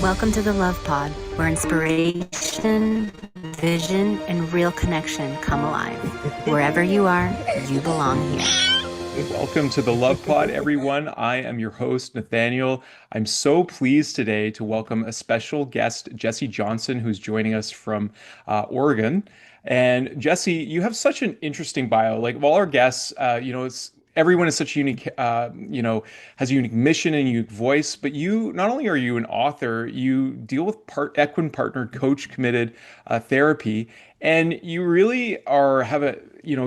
Welcome to the Love Pod, where inspiration, vision, and real connection come alive. Wherever you are, you belong here. Welcome to the Love Pod, everyone. I am your host, Nathaniel. I'm so pleased today to welcome a special guest, Jesse Johnson, who's joining us from Oregon. And Jesse, you have such an interesting bio. Like of all our guests, it's everyone is such a unique, has a unique mission and unique voice. But you, not only are you an author, you deal with equine-partnered, coach-committed therapy, and you really have a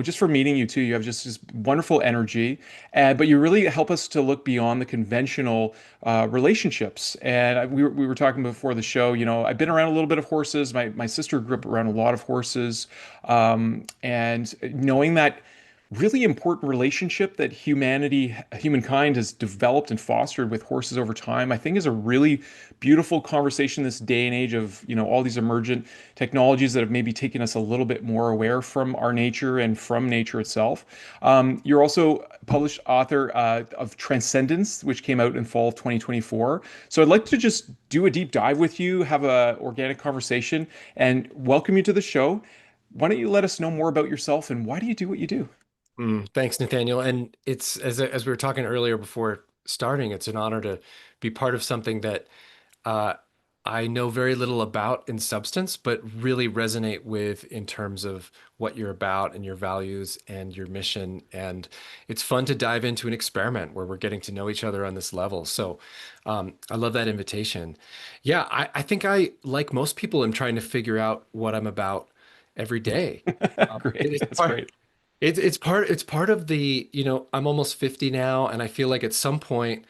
just for meeting you too, you have just this wonderful energy, but you really help us to look beyond the conventional relationships. And we were talking before the show, I've been around a little bit of horses. My sister grew up around a lot of horses. And knowing that really important relationship that humankind has developed and fostered with horses over time, I think is a really beautiful conversation this day and age of, all these emergent technologies that have maybe taken us a little bit more aware from our nature and from nature itself. You're also published author of Transcendents, which came out in fall of 2024. So I'd like to just do a deep dive with you, have a organic conversation, and welcome you to the show. Why don't you let us know more about yourself and why do you do what you do? Thanks, Nathaniel. And it's as we were talking earlier before starting, it's an honor to be part of something that uh, I know very little about in substance, but really resonate with in terms of what you're about and your values and your mission. And it's fun to dive into an experiment where we're getting to know each other on this level. So I love that invitation. Yeah, I think like most people, am trying to figure out what I'm about every day. Great. It's That's part. great. It's part of the, I'm almost 50 now, and I feel like at some point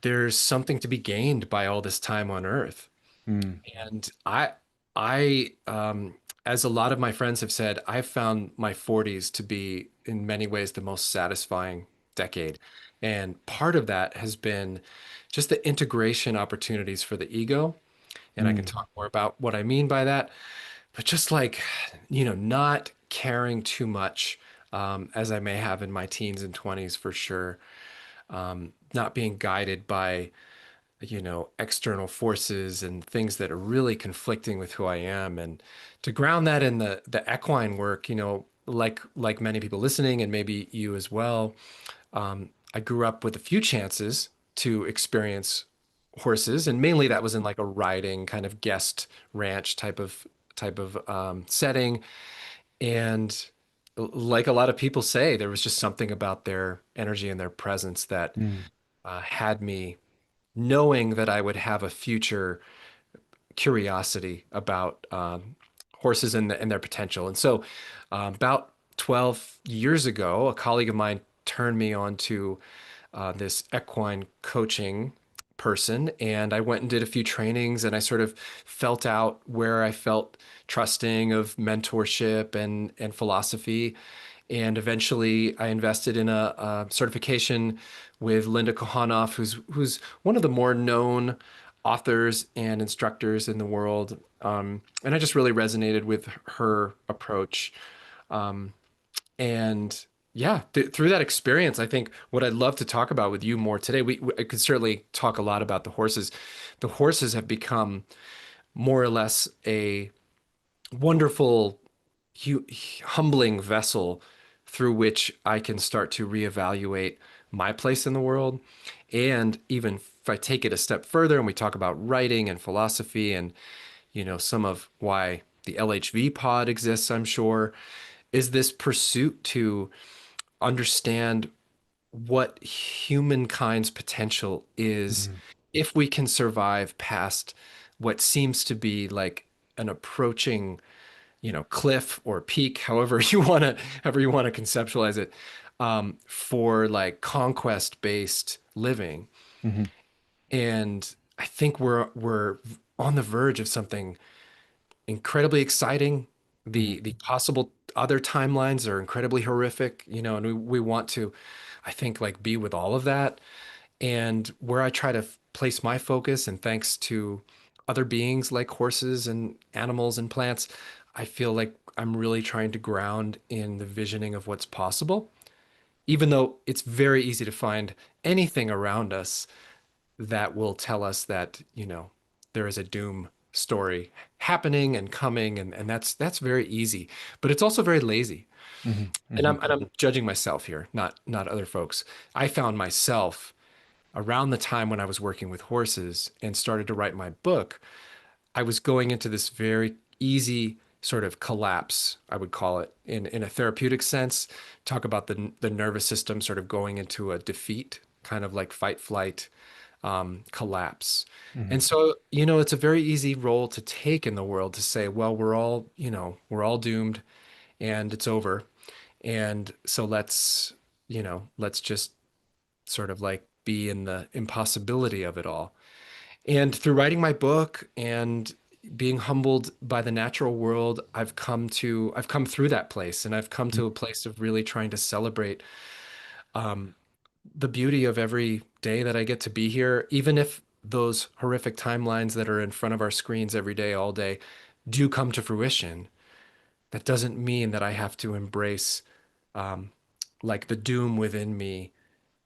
there's something to be gained by all this time on Earth. Hmm. And I, as a lot of my friends have said, I've found my 40s to be in many ways the most satisfying decade. And part of that has been just the integration opportunities for the ego. And I can Hmm. talk more about what I mean by that, but just like, not caring too much, as I may have in my teens and 20s for sure. Not being guided by, external forces and things that are really conflicting with who I am. And to ground that in the equine work, like many people listening and maybe you as well, I grew up with a few chances to experience horses, and mainly that was in like a riding kind of guest ranch type of setting. And like a lot of people say, there was just something about their energy and their presence that Hmm. had me knowing that I would have a future curiosity about horses and their potential. And so, about 12 years ago, a colleague of mine turned me on to this equine coaching person, and I went and did a few trainings, and I sort of felt out where I felt trusting of mentorship and philosophy. And eventually, I invested in a certification with Linda Kohanoff, who's one of the more known authors and instructors in the world. And I just really resonated with her approach. Um, and yeah, through that experience, I think what I'd love to talk about with you more today, I could certainly talk a lot about the horses. The horses have become more or less a wonderful, humbling vessel through which I can start to reevaluate my place in the world. And even if I take it a step further and we talk about writing and philosophy and, some of why the LHV pod exists, I'm sure, is this pursuit to understand what humankind's potential is Hmm. if we can survive past what seems to be like an approaching, cliff or peak, however you want to conceptualize it, for like conquest based living. Hmm. And I think we're on the verge of something incredibly exciting. The possible other timelines are incredibly horrific, and we want to, I think, like be with all of that. And where I try to place my focus, and thanks to other beings like horses and animals and plants, I feel like I'm really trying to ground in the visioning of what's possible, even though it's very easy to find anything around us that will tell us that, there is a doom story happening and coming, and that's very easy, but it's also very lazy. Hmm. And Hmm. I'm judging myself here, not other folks. I found myself around the time when I was working with horses and started to write my book. I was going into this very easy sort of collapse, I would call it, in a therapeutic sense. Talk about the nervous system sort of going into a defeat, kind of like fight flight collapse. Hmm. And so, you know, it's a very easy role to take in the world to say, well, we're all, you know, we're all doomed and it's over. And so let's just sort of like be in the impossibility of it all. And through writing my book and being humbled by the natural world, I've come through that place, and I've come to a place of really trying to celebrate um, the beauty of every day that I get to be here, even if those horrific timelines that are in front of our screens every day, all day, do come to fruition. That doesn't mean that I have to embrace um, like the doom within me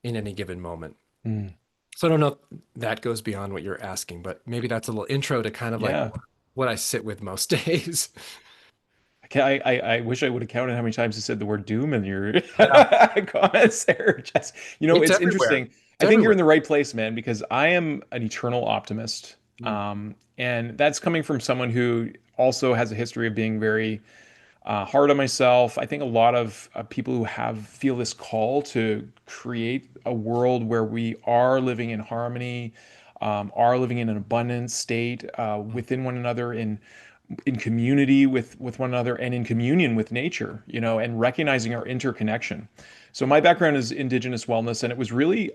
in any given moment. Mm. So I don't know if that goes beyond what you're asking, but maybe that's a little intro to kind of like Yeah. what I sit with most days. I wish I would have counted how many times you said the word doom in your Yeah, comments there. Just, it's it's everywhere. interesting. It's I think you're everywhere. in the right place, man, because I am an eternal optimist. Mm, And that's coming from someone who also has a history of being very hard on myself. I think a lot of people who have feel this call to create a world where we are living in harmony, are living in an abundant state mm, within one another, in community with one another, and in communion with nature, and recognizing our interconnection. So my background is indigenous wellness, and it was really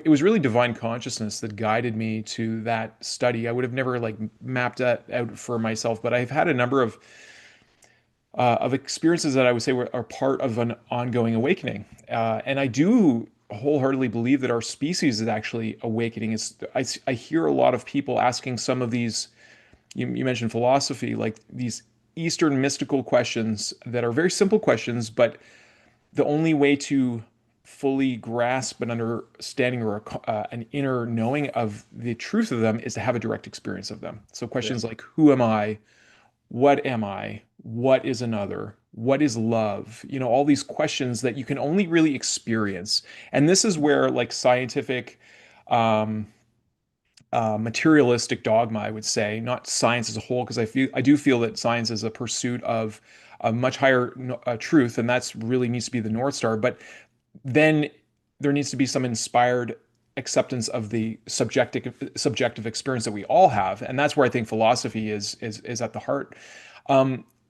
it was really divine consciousness that guided me to that study. I would have never like mapped that out for myself, but I've had a number of experiences that I would say are part of an ongoing awakening. And I do wholeheartedly believe that our species is actually awakening. I hear a lot of people asking some of these, you mentioned philosophy, like these Eastern mystical questions that are very simple questions, but the only way to fully grasp an understanding or an inner knowing of the truth of them is to have a direct experience of them. So yeah. questions like, who am I? What am I? What is another? What is love? All these questions that you can only really experience. And this is where like scientific, um, materialistic dogma, I would say, not science as a whole, because I do feel that science is a pursuit of a much higher truth, and that's really needs to be the North Star. But then there needs to be some inspired acceptance of the subjective experience that we all have, and that's where I think philosophy is at the heart.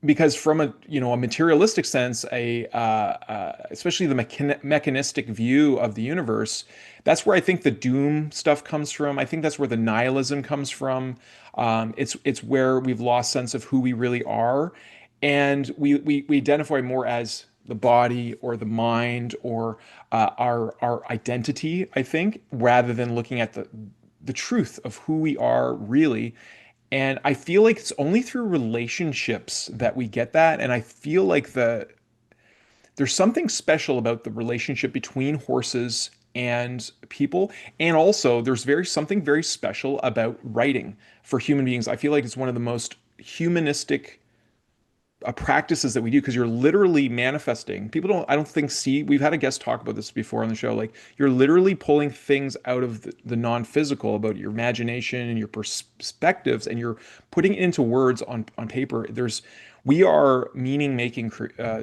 Because from a materialistic sense, especially the mechanistic view of the universe, that's where I think the doom stuff comes from. I think that's where the nihilism comes from. It's where we've lost sense of who we really are, and we identify more as the body or the mind or our identity, I think, rather than looking at the truth of who we are really. And I feel like it's only through relationships that we get that. And I feel like there's something special about the relationship between horses and people. And also there's something very special about writing for human beings. I feel like it's one of the most humanistic practices that we do, because you're literally manifesting. People don't, I don't think, see, we've had a guest talk about this before on the show. Like, you're literally pulling things out of the non-physical about your imagination and your perspectives, and you're putting it into words on paper. We are meaning making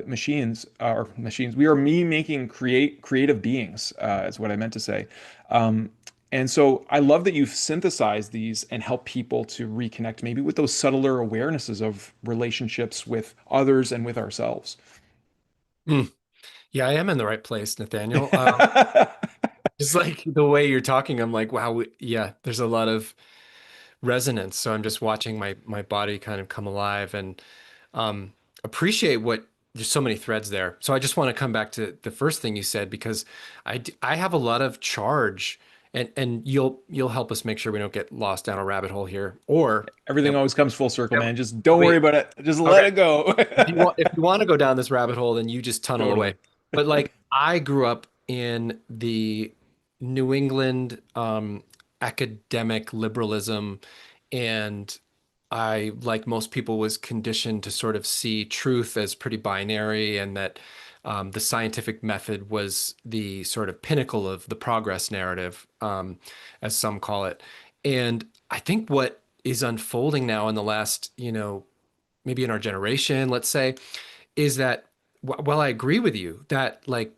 machines, or machines. We are meaning making creative beings, is what I meant to say. And so I love that you've synthesized these and help people to reconnect maybe with those subtler awarenesses of relationships with others and with ourselves. Mm. Yeah, I am in the right place, Nathaniel. Just like the way you're talking, I'm like, wow, yeah, there's a lot of resonance. So I'm just watching my body kind of come alive and um, appreciate what there's so many threads there. So I just want to come back to the first thing you said because I have a lot of charge and you'll help us make sure we don't get lost down a rabbit hole here or Everything that, always comes full circle, that man. Just don't worry wait, about it. Just let okay. it go. If you want to go down this rabbit hole, then you just tunnel Totally. away. But like I grew up in the New England academic liberalism, and I, like most people, was conditioned to sort of see truth as pretty binary, and that the scientific method was the sort of pinnacle of the progress narrative, as some call it. And I think what is unfolding now in the last, maybe in our generation, let's say, is that while I agree with you that like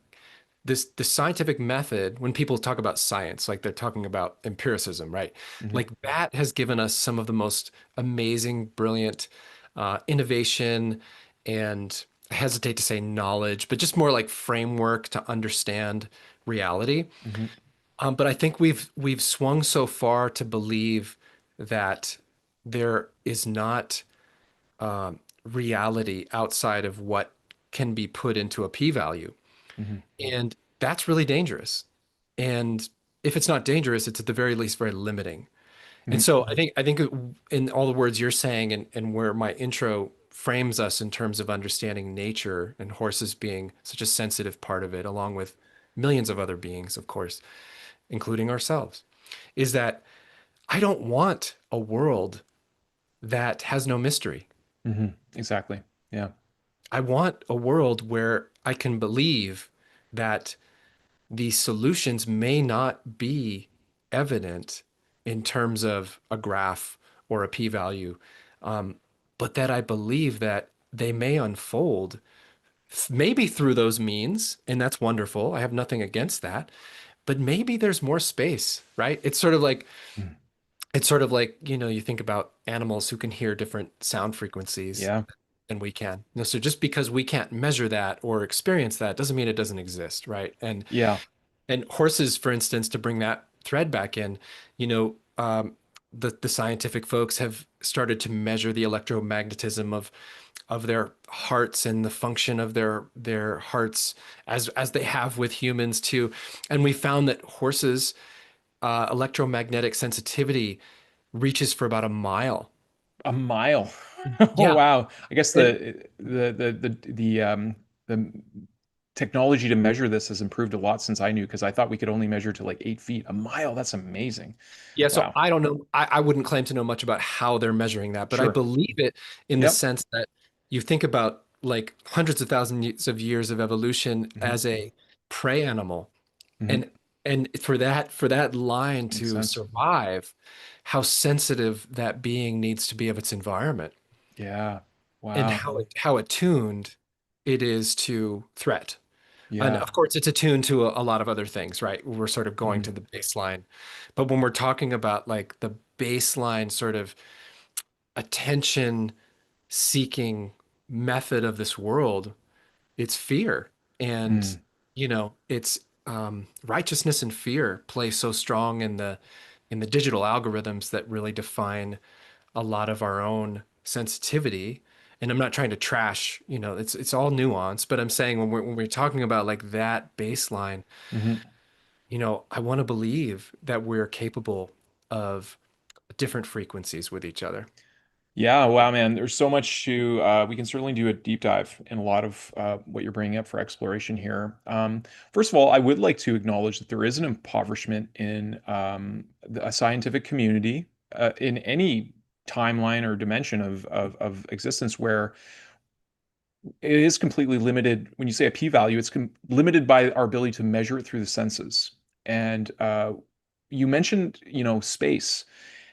this the scientific method, when people talk about science, like they're talking about empiricism, right? Hmm. Like that has given us some of the most amazing, brilliant innovation, and I hesitate to say knowledge, but just more like framework to understand reality. Hmm. But I think we've swung so far to believe that there is not reality outside of what can be put into a p-value. Hmm. And that's really dangerous. And if it's not dangerous, it's at the very least very limiting. And Hmm. so I think in all the words you're saying, and where my intro frames us in terms of understanding nature and horses being such a sensitive part of it, along with millions of other beings, of course, including ourselves, is that I don't want a world that has no mystery. Hmm. Exactly. Yeah. I want a world where I can believe that the solutions may not be evident in terms of a graph or a p-value, um, but that I believe that they may unfold maybe through those means, and that's wonderful. I have nothing against that, but maybe there's more space, right? Mm. It's sort of like, you think about animals who can hear different sound frequencies Yeah. than we can. So just because we can't measure that or experience that doesn't mean it doesn't exist, right? Yeah. And horses, for instance, to bring that thread back in, you know, um, the scientific folks have started to measure the electromagnetism of their hearts and the function of their hearts as they have with humans too. And we found that horses' electromagnetic sensitivity reaches for about a mile. A mile. Oh Yeah. wow. I guess And the technology to measure this has improved a lot since I knew, because I thought we could only measure to like 8 feet. A mile, that's amazing. yeah, so Wow. I don't know. I wouldn't claim to know much about how they're measuring that, but I Sure. believe it in the Yep. sense that you think about like hundreds of thousands of years of evolution Hmm. as a prey animal, Hmm. and for that line Makes to sense. survive, how sensitive that being needs to be of its environment, Yeah. and Wow. how attuned it is to threat. And Yeah. of course, it's attuned to a lot of other things, right? We're sort of going Hmm. to the baseline. But when we're talking about like the baseline sort of attention seeking method of this world, it's fear. And, Mm. it's righteousness and fear play so strong in the digital algorithms that really define a lot of our own sensitivity. And I'm not trying to trash, it's all nuance, but I'm saying when we're talking about like that baseline, Hmm. I want to believe that we're capable of different frequencies with each other. Yeah, wow, man. There's so much to, we can certainly do a deep dive in a lot of what you're bringing up for exploration here. First of all, I would like to acknowledge that there is an impoverishment in a scientific community in any timeline or dimension of existence, where it is completely limited. When you say a p-value, it's limited by our ability to measure it through the senses. And you mentioned, space.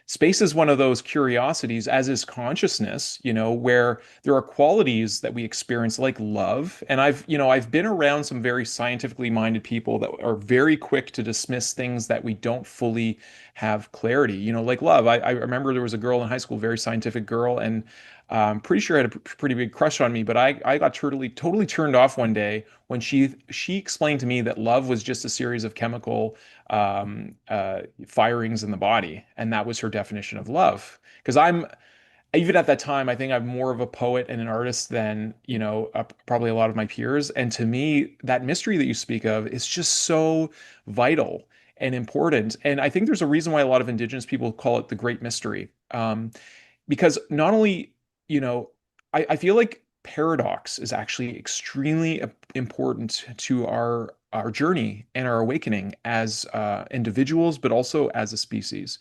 Space is one of those curiosities, as is consciousness, where there are qualities that we experience like love. And I've been around some very scientifically minded people that are very quick to dismiss things that we don't fully have clarity, like love. I remember there was a girl in high school, very scientific girl, and I'm pretty sure had a pretty big crush on me, but I got totally turned off one day when she explained to me that love was just a series of chemical firings in the body, and that was her definition of love. Because I'm even at that time, I think I'm more of a poet and an artist than probably a lot of my peers. And to me, that mystery that you speak of is just so vital and important. And I think there's a reason why a lot of Indigenous people call it the Great Mystery. Because not only, you know, I feel like paradox is actually extremely important to our our journey and our awakening as individuals, but also as a species.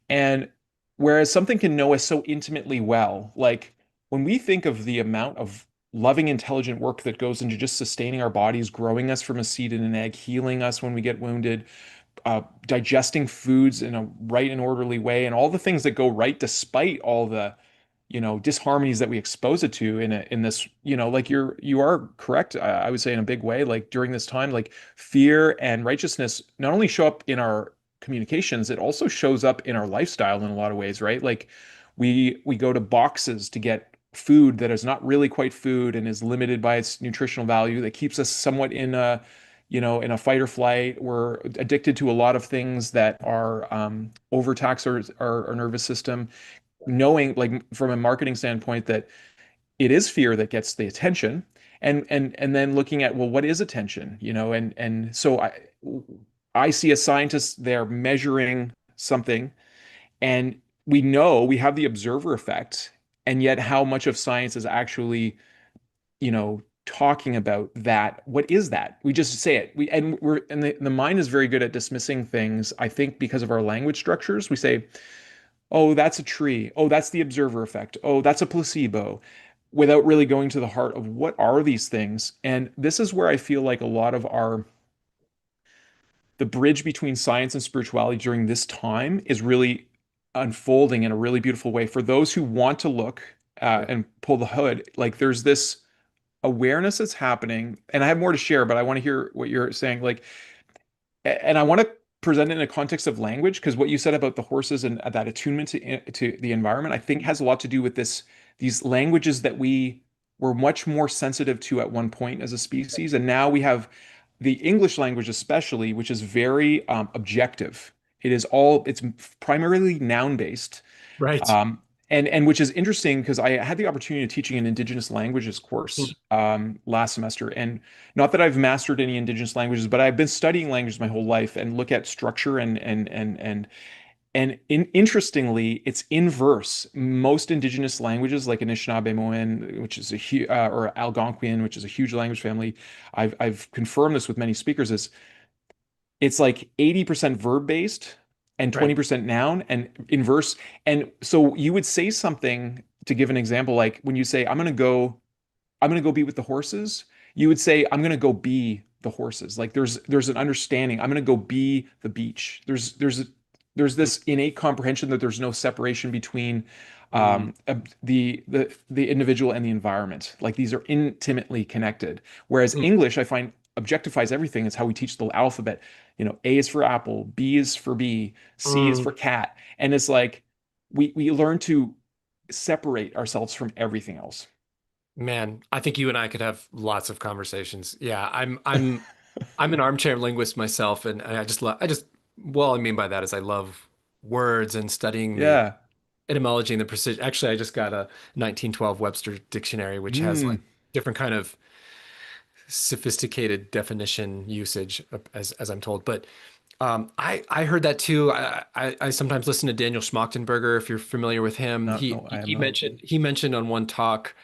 And whereas something can know us so intimately well, like when we think of the amount of loving, intelligent work that goes into just sustaining our bodies, growing us from a seed and an egg, healing us when we get wounded, digesting foods in a right and orderly way, and all the things that go right despite all the disharmonies that we expose it to in this, like you are correct, I would say in a big way, like during this time, like fear and righteousness not only show up in our communications, it also shows up in our lifestyle in a lot of ways, right? Like we go to boxes to get food that is not really quite food and is limited by its nutritional value, that keeps us somewhat in a in a fight or flight. We're addicted to a lot of things that are overtax our nervous system, knowing, like from a marketing standpoint, that it is fear that gets the attention, and then looking at, well, what is attention, and so I see a scientist there measuring something, and we know we have the observer effect, and yet how much of science is actually talking about that. What is that? We just say it. The mind is very good at dismissing things, I think, because of our language structures. We say, oh, that's a tree. Oh, that's the observer effect. Oh, that's a placebo, without really going to the heart of what are these things. And this is where I feel like a lot of the bridge between science and spirituality during this time is really unfolding in a really beautiful way for those who want to look Yeah. and pull the hood. Like there's this awareness that's happening, and I have more to share, but I want to hear what you're saying. Like, and I want to present it in a context of language, because what you said about the horses and that attunement to the environment, I think has a lot to do with these languages that we were much more sensitive to at one point as a species, and now we have the English language, especially, which is very objective. It's primarily noun based, Right. um, and which is interesting because I had the opportunity of teaching an Indigenous languages Mm. course last semester. And not that I've mastered any Indigenous languages, but I've been studying languages my whole life and look at structure interestingly, it's inverse. Most Indigenous languages, like Anishinaabe-Moan, which is a huge, or Algonquian, which is a huge language family, I've confirmed this with many speakers, is it's like 80% verb based and Right. 20% noun and inverse. And so you would say something, to give an example, like when you say, I'm going to go be with the horses, you would say, I'm going to go be the horses. Like there's an understanding. I'm going to go be the beach. There's Mm. this innate comprehension that there's no separation between Mm. the individual and the environment. Like these are intimately connected. Whereas Mm. English, I find, objectifies everything. It's how we teach the alphabet. A is for apple, B is for bee, C is Mm. for cat. And it's like we learn to separate ourselves from everything else. Man, I think you and I could have lots of conversations. Yeah, I'm an armchair linguist myself, and I just love, well, I mean by that is I love words and studying the Yeah. etymology and the precision. Actually, I just got a 1912 Webster dictionary, which has like Mm. different kind of sophisticated definition usage, as I'm told. But I heard that too. I sometimes listen to Daniel Schmachtenberger, if you're familiar with him. No, no, I am He not. mentioned on one talk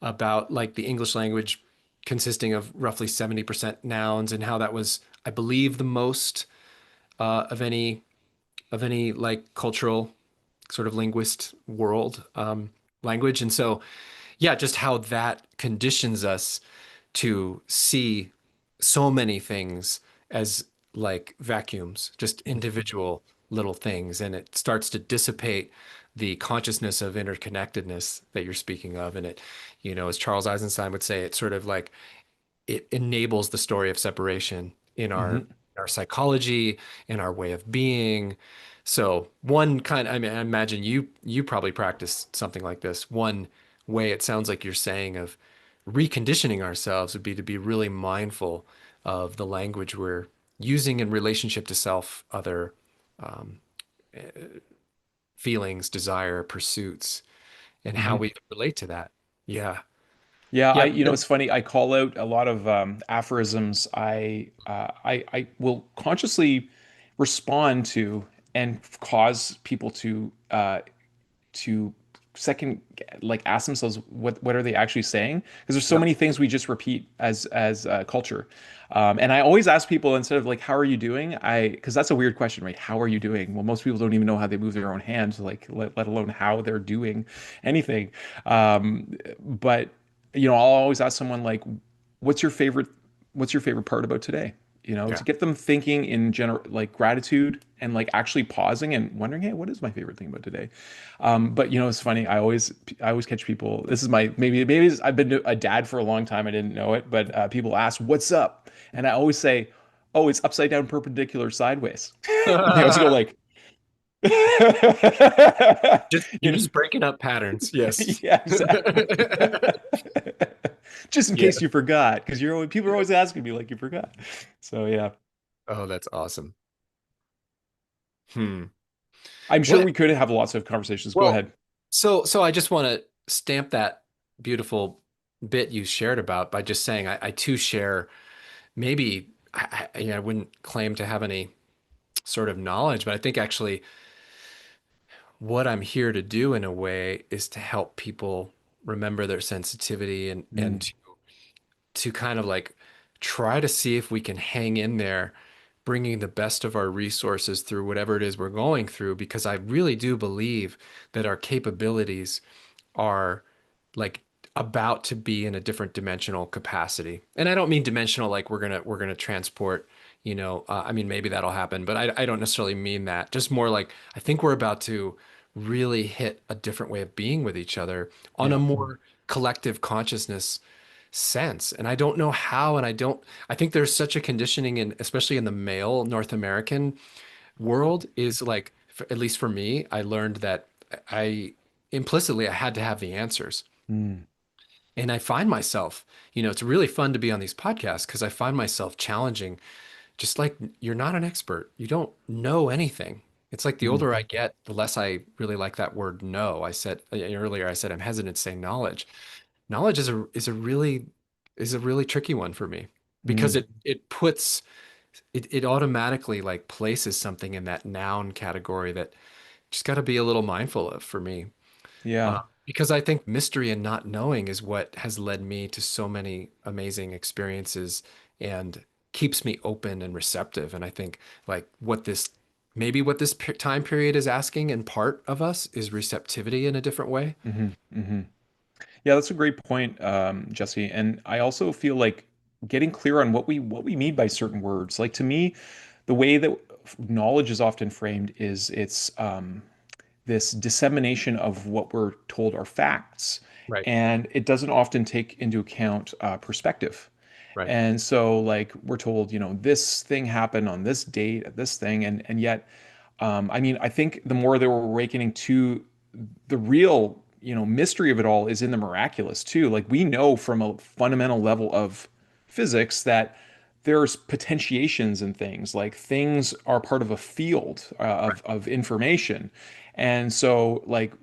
about like the English language consisting of roughly 70% nouns, and how that was, I believe, the most of any like cultural sort of linguist world language. And so, yeah, just how that conditions us to see so many things as like vacuums, just individual little things. And it starts to dissipate the consciousness of interconnectedness that you're speaking of. And it, as Charles Eisenstein would say, it sort of like it enables the story of separation in Hmm. our psychology, in our way of being. So one kind, I mean, I imagine you probably practice something like this. One way it sounds like you're saying of reconditioning ourselves would be to be really mindful of the language we're using in relationship to self, other um, feelings, desire, pursuits, and how Hmm. we relate to that. Yeah. Yeah, Yeah. it's funny. I call out a lot of aphorisms. I will consciously respond to and cause people to second like ask themselves what are they actually saying? Because there's so Yep. many things we just repeat as culture. And I always ask people instead of like how are you doing? I because that's a weird question, right? How are you doing? Well, most people don't even know how they move their own hands, like let alone how they're doing anything. But I'll always ask someone like, what's your favorite what's your favorite part about today? To Yeah. get them thinking in general, like gratitude and like actually pausing and wondering, hey, what is my favorite thing about today? But it's funny. I always catch people. This is my I've been a dad for a long time. I didn't know it, but people ask, "What's up?" And I always say, "Oh, it's upside down, perpendicular, sideways." And they always go like, Just you you're know, just breaking up patterns. Yes. yeah, exactly. Just in Yeah. case you forgot, because people are always asking me like you forgot. So yeah, Oh, that's awesome. Hmm. I'm sure What? we could have lots of conversations. Go Well, ahead. so I just want to stamp that beautiful bit you shared about by just saying I too share maybe I wouldn't claim to have any sort of knowledge, but I think actually what I'm here to do in a way is to help people remember their sensitivity and Mm, to kind of like try to see if we can hang in there, bringing the best of our resources through whatever it is we're going through, because I really do believe that our capabilities are like about to be in a different dimensional capacity. And I don't mean dimensional like we're gonna transport, I mean maybe that'll happen, but I don't necessarily mean that. Just more like I think we're about to really hit a different way of being with each other on a yeah. more collective consciousness sense. And I don't know how, and I think there's such a conditioning in, especially in the male North American world, is like, at least for me, I learned that I implicitly I had to have the answers. Mm, And I find myself, it's really fun to be on these podcasts because I find myself challenging, just like you're not an expert. You don't know anything. It's like the mm, older I get, the less I really like that word know. I said earlier, I said I'm hesitant to say knowledge. Knowledge is a really tricky one for me because mm. it automatically like places something in that noun category that just got to be a little mindful of for me. Yeah. Because I think mystery and not knowing is what has led me to so many amazing experiences and keeps me open and receptive. And I think like what this time period is asking in part of us is receptivity in a different way. Hmm. Hmm. Yeah, that's a great point, Jesse. And I also feel like getting clear on what we mean by certain words. Like to me, the way that knowledge is often framed is it's this dissemination of what we're told are facts, Right. and it doesn't often take into account perspective. Right. And so, like, we're told, this thing happened on this date, at this thing, and yet, I mean, I think the more that we're awakening to the real, mystery of it all is in the miraculous too. Like, we know from a fundamental level of physics that there's potentiations in things, like things are part of a field of information. And so, like,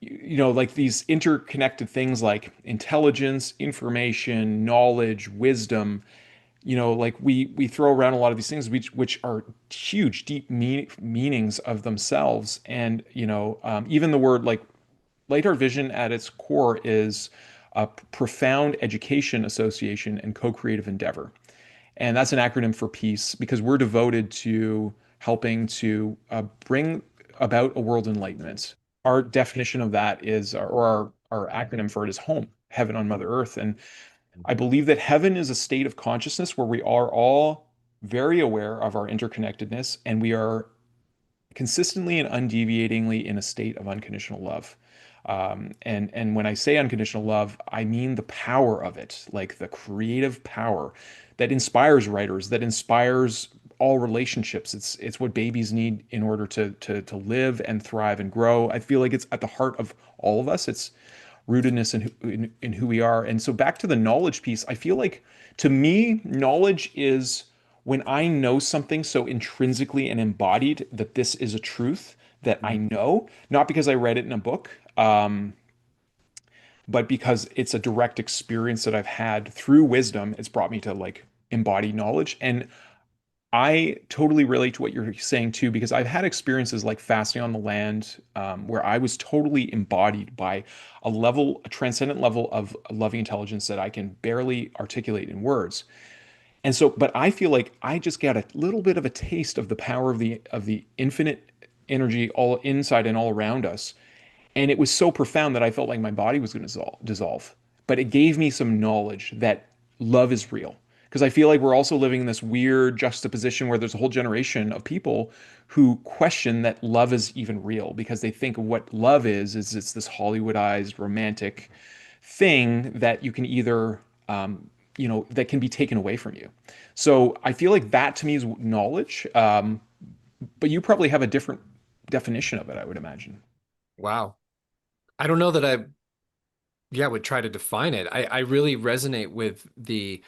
like these interconnected things like intelligence, information, knowledge, wisdom, like we throw around a lot of these things which are huge, deep meanings of themselves. And, even the word like light art vision at its core is a profound education association and co-creative endeavor. And that's an acronym for peace because we're devoted to helping to bring about a world enlightenment. Our definition of that is, or our acronym for it is home, heaven on Mother Earth. And I believe that heaven is a state of consciousness where we are all very aware of our interconnectedness and we are consistently and undeviatingly in a state of unconditional love. And when I say unconditional love, I mean the power of it, like the creative power that inspires writers, that inspires all relationships. It's what babies need in order to live and thrive and grow. I feel like it's at the heart of all of us. It's rootedness in who we are. And so back to the knowledge piece, I feel like to me, knowledge is when I know something so intrinsically and embodied that this is a truth that I know, not because I read it in a book, but because it's a direct experience that I've had through wisdom. It's brought me to like embody knowledge. And I totally relate to what you're saying too, because I've had experiences like fasting on the land, where I was totally embodied by a transcendent level of loving intelligence that I can barely articulate in words. And so, but I feel like I just got a little bit of a taste of the power of the infinite energy all inside and all around us. And it was so profound that I felt like my body was going to dissolve. But it gave me some knowledge that love is real. Because I feel like we're also living in this weird juxtaposition where there's a whole generation of people who question that love is even real because they think of what love is it's this Hollywoodized romantic thing that you can either, that can be taken away from you. So I feel like that to me is knowledge. But you probably have a different definition of it, I would imagine. Wow. I don't know that I, yeah, would try to define it. I really resonate with the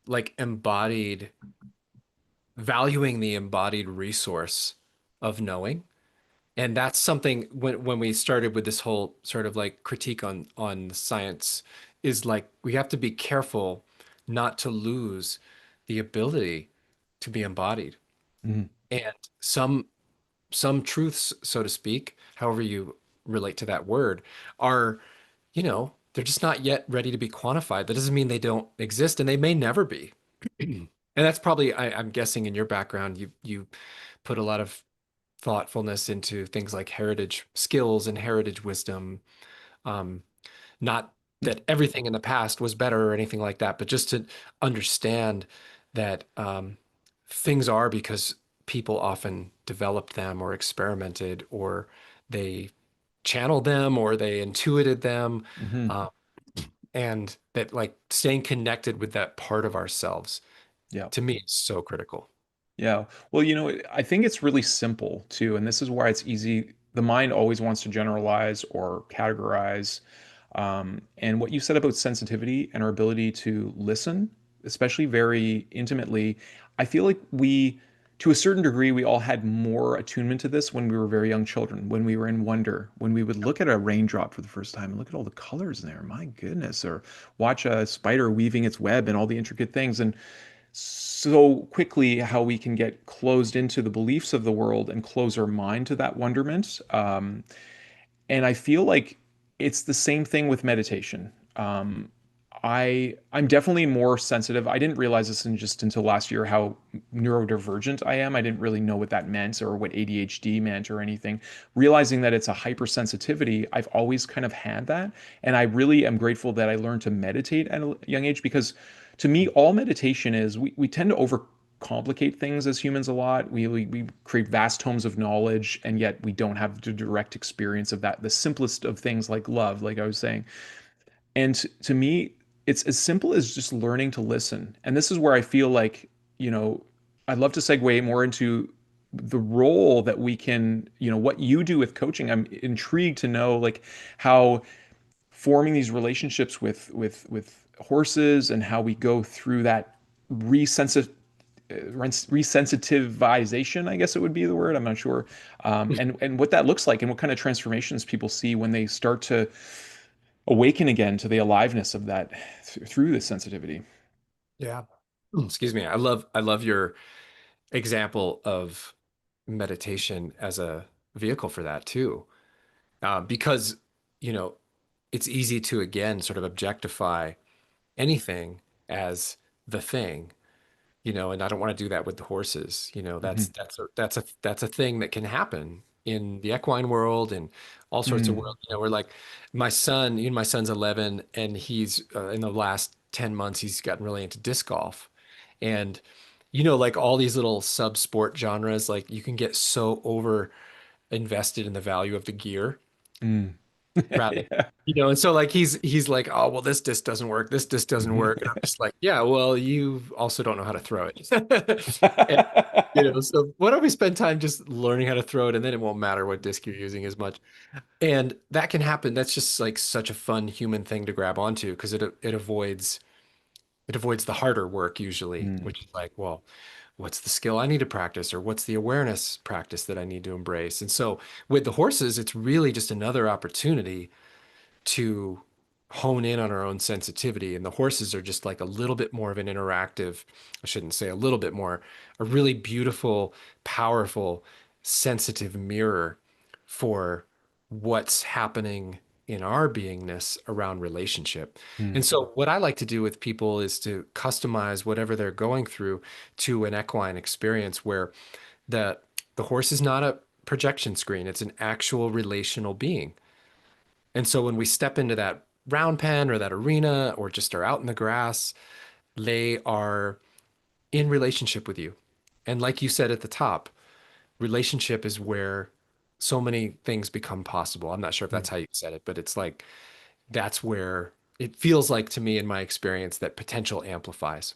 like embodied, valuing the embodied resource of knowing. And that's something when we started with this whole sort of like critique on science is like we have to be careful not to lose the ability to be embodied. Mhm. And some truths, so to speak, however you relate to that word, are, they're just not yet ready to be quantified. That doesn't mean they don't exist, and they may never be. And that's probably, I'm guessing in your background, you put a lot of thoughtfulness into things like heritage skills and heritage wisdom. Um, Not that everything in the past was better or anything like that, but just to understand that things are because people often developed them or experimented or they channeled them or they intuited them. Mhm. Uh, and that like staying connected with that part of ourselves Yeah. to me is so critical. Yeah. Well, I think it's really simple too, and this is why it's easy. The mind always wants to generalize or categorize. And what you said about sensitivity and our ability to listen, especially very intimately, I feel like to a certain degree, we all had more attunement to this when we were very young children, when we were in wonder, when we would look at a raindrop for the first time and look at all the colors in there, my goodness, or watch a spider weaving its web and all the intricate things. And so quickly how we can get closed into the beliefs of the world and close our mind to that wonderment. And I feel like it's the same thing with meditation. I'm definitely more sensitive. I didn't realize this until last year how neurodivergent I am. I didn't really know what that meant or what ADHD meant or anything. Realizing that it's a hypersensitivity, I've always kind of had that, and I really am grateful that I learned to meditate at a young age because to me, all meditation is we tend to overcomplicate things as humans a lot. We create vast tomes of knowledge, and yet we don't have the direct experience of that. The simplest of things like love, like I was saying. And to me, it's as simple as just learning to listen. And this is where I feel like, I'd love to segue more into the role that we can, what you do with coaching. I'm intrigued to know like how forming these relationships with horses and how we go through that resensit resensitivization, I guess it would be the word. I'm not sure. And what that looks like and what kind of transformations people see when they start to awaken again to the aliveness of that through this sensitivity. Yeah. Excuse me. I love your example of meditation as a vehicle for that too. Because, you know, it's easy to again sort of objectify anything as the thing, and I don't want to do that with the horses. Hmm. That's a thing that can happen in the equine world and all sorts of Mm. world. We're like my son's 11 and he's in the last 10 months he's gotten really into disc golf. And like all these little sub sport genres, like you can get so over invested in the value of the gear Mm. rather, Yeah. and so like he's like, oh well, this disc doesn't work, this disc doesn't work, and I'm just like, yeah, well, you also don't know how to throw it. And, so why don't we spend time just learning how to throw it, and then it won't matter what disc you're using as much. And that can happen. That's just like such a fun human thing to grab onto because it avoids the harder work usually, Mm. which is like, well, what's the skill I need to practice or what's the awareness practice that I need to embrace? And so with the horses, it's really just another opportunity to hone in on our own sensitivity. And the horses are just like a little bit more of an interactive, I shouldn't say a little bit more, a really beautiful, powerful, sensitive mirror for what's happening in our beingness around relationship. Mm. And so, what I like to do with people is to customize whatever they're going through to an equine experience where the the horse is not a projection screen, it's an actual relational being. And so when we step into that round pen or that arena or just are out in the grass, they are in relationship with you. And like you said at the top, relationship is where so many things become possible. I'm not sure if that's Mm. how you said it, but it's like that's where it feels like to me in my experience that potential amplifies.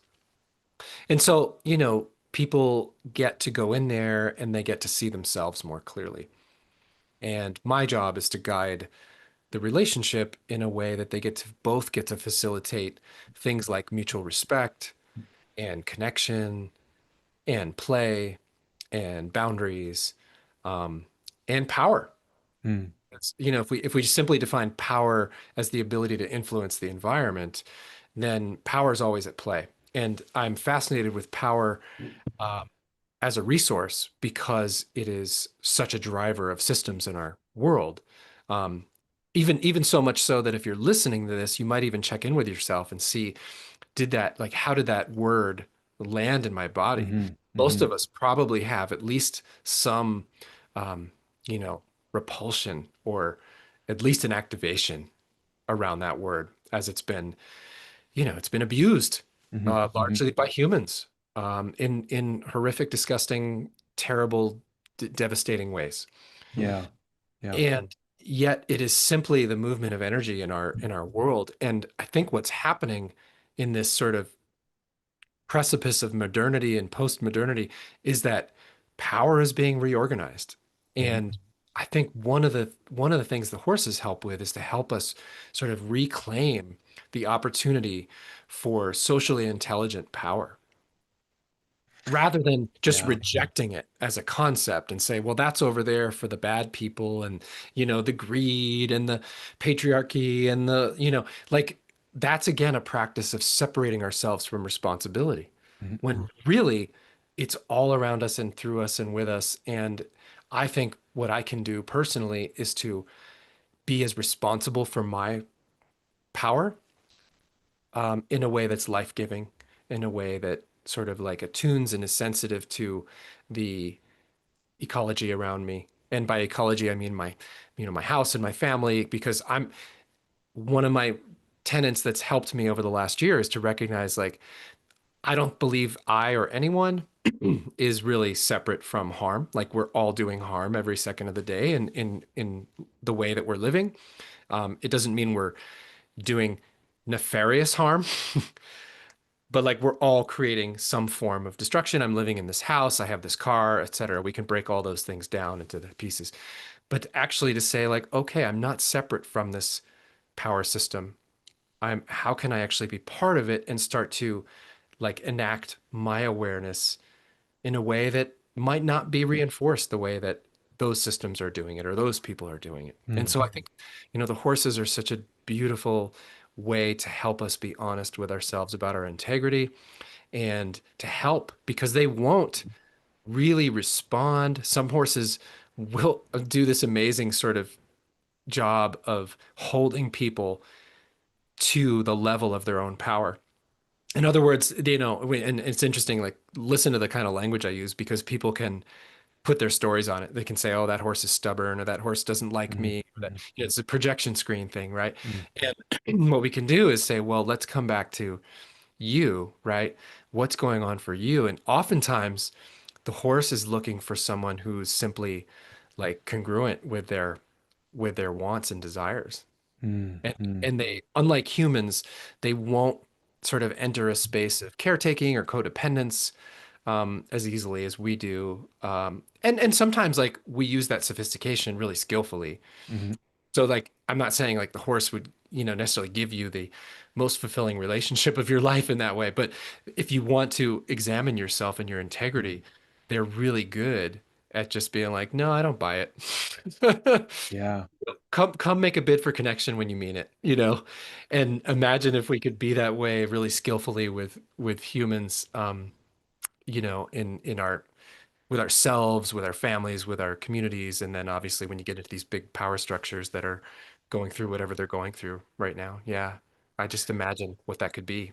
And so, people get to go in there and they get to see themselves more clearly. And my job is to guide the relationship in a way that they get to facilitate things like mutual respect and connection and play and boundaries, um, and power. Mm. If we just simply define power as the ability to influence the environment, then power is always at play. And I'm fascinated with power as a resource because it is such a driver of systems in our world. Um, even so much so that if you're listening to this, you might even check in with yourself and see, how did that word land in my body? Mm-hmm. Most Mm-hmm. of us probably have at least some, um, you know, repulsion or at least an activation around that word as it's been abused Mm-hmm. Mm-hmm. largely by humans in horrific, disgusting, terrible, devastating ways. Yeah. Yeah. And yet, it is simply the movement of energy in our world. And I think what's happening in this sort of precipice of modernity and post-modernity is that power is being reorganized. Mm-hmm. And I think one of the things the horses help with is to help us sort of reclaim the opportunity for socially intelligent power rather than just Yeah. rejecting it as a concept and say, well, that's over there for the bad people and, the greed and the patriarchy and like that's again a practice of separating ourselves from responsibility Mm-hmm. when really it's all around us and through us and with us. And I think what I can do personally is to be as responsible for my power in a way that's life-giving, in a way that sort of like attunes and is sensitive to the ecology around me. And by ecology, I mean my house and my family, because I'm one of my tenets that's helped me over the last year is to recognize like I don't believe I or anyone is really separate from harm. Like we're all doing harm every second of the day and in the way that we're living. It doesn't mean we're doing nefarious harm, but like we're all creating some form of destruction. I'm living in this house, I have this car, et cetera. We can break all those things down into the pieces. But actually to say like, okay, I'm not separate from this power system. How can I actually be part of it and start to like enact my awareness in a way that might not be reinforced the way that those systems are doing it or those people are doing it. And Mm. so I think, the horses are such a beautiful way to help us be honest with ourselves about our integrity and to help because they won't really respond. Some horses will do this amazing sort of job of holding people to the level of their own power. In other words, and it's interesting, like listen to the kind of language I use because people can put their stories on it. They can say, "Oh, that horse is stubborn," or "That horse doesn't like Mm-hmm. me." Or that Mm-hmm. it's a projection screen thing, right? Mm. And what we can do is say, "Well, let's come back to you, right? What's going on for you?" And oftentimes, the horse is looking for someone who's simply like congruent with their wants and desires. Mm. And Mm. and they, unlike humans, they won't sort of enter a space of caretaking or codependence as easily as we do. And sometimes like we use that sophistication really skillfully. Mm-hmm. So like I'm not saying like the horse would, necessarily give you the most fulfilling relationship of your life in that way, but if you want to examine yourself and your integrity, they're really good at just being like, no, I don't buy it. Yeah. come make a bid for connection when you mean it, you know? And imagine if we could be that way really skillfully with humans, in our with ourselves, with our families, with our communities, and then obviously when you get into these big power structures that are going through whatever they're going through right now. Yeah. I just imagine what that could be.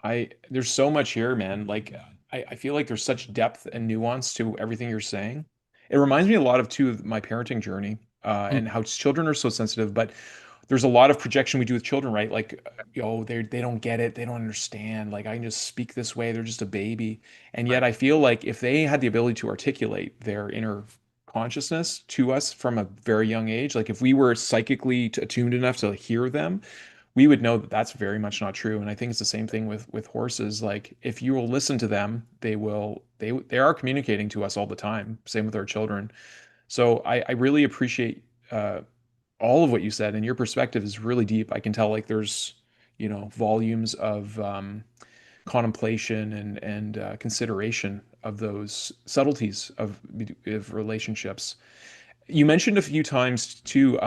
I there's so much here, man. Like I feel like there's such depth and nuance to everything you're saying. It reminds me a lot of too of my parenting journey, Mm, and how children are so sensitive, but there's a lot of projection we do with children, right? Like, they don't get it, they don't understand. Like I can just speak this way, they're just a baby. And right. yet I feel like if they had the ability to articulate their inner consciousness to us from a very young age, like if we were psychically attuned enough to hear them, we would know that that's very much not true. And I think it's the same thing with horses. Like if you will listen to them, they are communicating to us all the time. Same with our children. So I really appreciate all of what you said, and your perspective is really deep. I can tell like there's volumes of contemplation and consideration of those subtleties of relationships. You mentioned a few times too,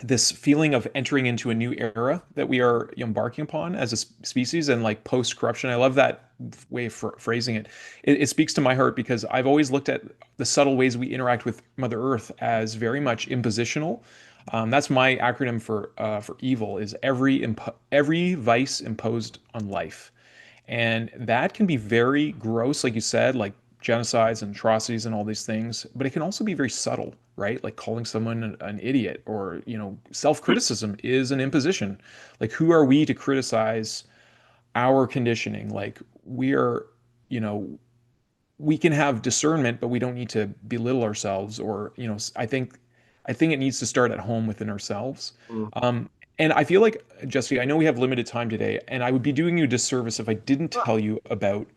this feeling of entering into a new era that we are embarking upon as a species, and like post corruption. I love that way of phrasing it. It speaks to my heart because I've always looked at the subtle ways we interact with Mother Earth as very much impositional. That's my acronym for evil, is every vice imposed on life. And that can be very gross, like you said, like genocides and atrocities and all these things, but it can also be very subtle, right? Like calling someone an idiot, or, self-criticism is an imposition. Like, who are we to criticize our conditioning? Like, we are, you know, we can have discernment, but we don't need to belittle ourselves. Or, I think it needs to start at home within ourselves. Mm. Um, and I feel like, Jesse, I know we have limited time today, and I would be doing you a disservice if I didn't tell you about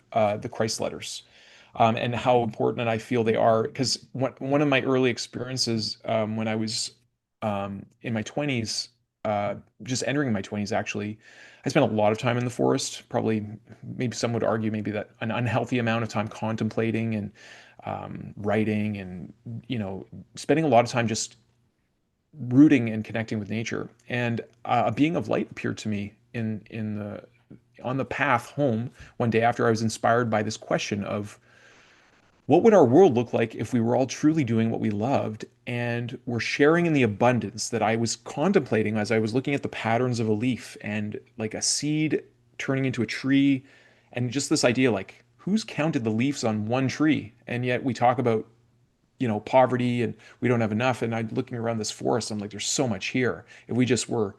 the Christ letters, and how important I feel they are. Because one of my early experiences, when I was in my 20s, just entering my 20s, actually, I spent a lot of time in the forest. Probably, maybe some would argue, maybe that an unhealthy amount of time contemplating and writing, and spending a lot of time just rooting and connecting with nature. And a being of light appeared to me in the on the path home one day, after I was inspired by this question of what would our world look like if we were all truly doing what we loved and were sharing in the abundance that I was contemplating as I was looking at the patterns of a leaf and like a seed turning into a tree. And just this idea, like, who's counted the leaves on one tree? And yet we talk about poverty and we don't have enough. And I'm looking around this forest, I'm like, there's so much here. If we just were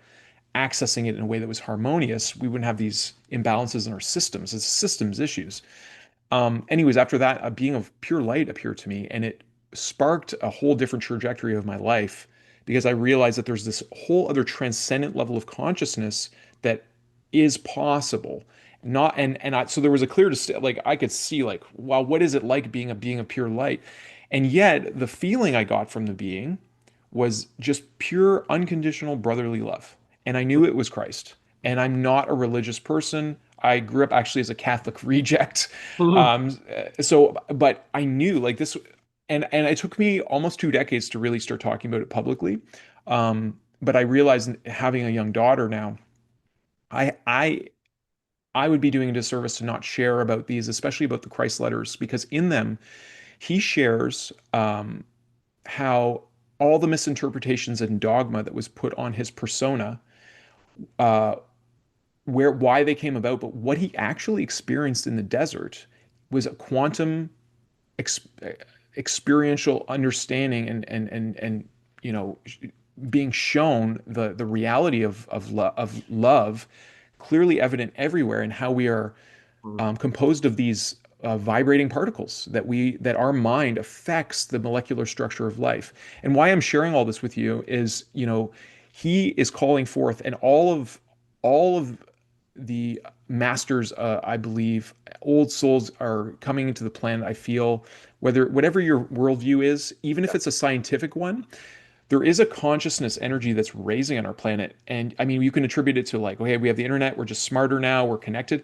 accessing it in a way that was harmonious, we wouldn't have these imbalances in our systems. It's systems issues. Anyways, after that, a being of pure light appeared to me, and it sparked a whole different trajectory of my life, because I realized that there's this whole other transcendent level of consciousness that is possible. Not and I so there was a clear like I could see, like, wow, what is it like being a being of pure light? And yet the feeling I got from the being was just pure unconditional brotherly love. And I knew it was Christ. And I'm not a religious person. I grew up actually as a Catholic reject. Mhm. But I knew like this, and it took me almost 2 decades to really start talking about it publicly. But I realized, having a young daughter now, I I I would be doing a disservice to not share about these, especially about the Christ letters, because in them he shares how all the misinterpretations and dogma that was put on his persona, uh, why they came about, but what he actually experienced in the desert was a quantum ex experiential understanding, and you know being shown the reality of love, clearly evident everywhere, and how we are Mm. composed of these vibrating particles, that our mind affects the molecular structure of life. And why I'm sharing all this with you is, he is calling forth, and all of the masters, I believe, old souls are coming into the planet. I feel, whatever your worldview is, even if Yep. it's a scientific one, there is a consciousness energy that's raising on our planet. And I mean, you can attribute it to, like, okay, we have the internet, we're just smarter now, we're connected.